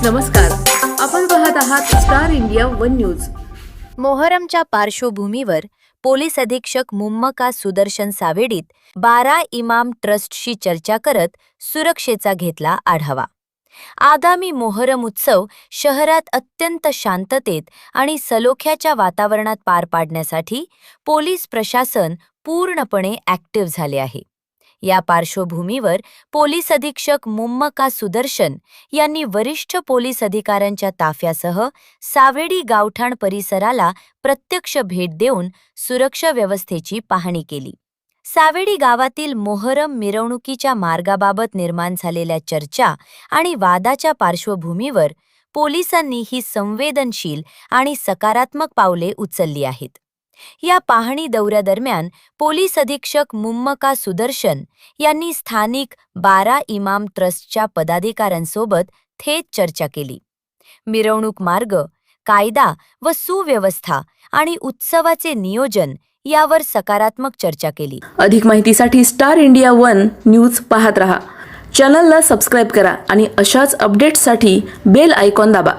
नमस्कार, आपण पाहत आहात स्टार इंडिया वन न्यूज। मोहरमच्या पार्श्वभूमीवर पोलीस अधीक्षक मुम्मका सुदर्शन सावेडीत 12 इमाम ट्रस्टशी चर्चा करत सुरक्षेचा घेतला आढावा। आगामी मोहरम उत्सव शहरात अत्यंत शांततेत आणि सलोख्याच्या वातावरणात पार पाडण्यासाठी पोलीस प्रशासन पूर्णपणे ॲक्टिव्ह झाले आहे। या पार्श्वभूमीवर पोलीस अधीक्षक मुम्मका सुदर्शन यांनी वरिष्ठ पोलीस अधिकाऱ्यांच्या ताफ्यासह सावेडी गावठाण परिसराला प्रत्यक्ष भेट देऊन सुरक्षा व्यवस्थेची पाहणी केली। सावेडी गावातील मोहरम मिरवणुकीच्या मार्गाबाबत निर्माण झालेल्या चर्चा आणि वादाच्या पार्श्वभूमीवर पोलिसांनी ही संवेदनशील आणि सकारात्मक पावले उचलली आहेत। या पाहणी दौऱ्यादरम्यान पोलीस अधीक्षक मुम्मका सुदर्शन यांनी स्थानिक 12 इमाम ट्रस्टच्या पदाधिकाऱ्यांसोबत थेट चर्चा केली। मिरवणूक मार्ग, कायदा व सुव्यवस्था आणि उत्सवाचे नियोजन यावर सकारात्मक चर्चा केली। अधिक माहितीसाठी स्टार इंडिया वन न्यूज पाहत रहा। चॅनलला सबस्क्राइब करा आणि अशाच अपडेट्ससाठी बेल आयकॉन दाबा।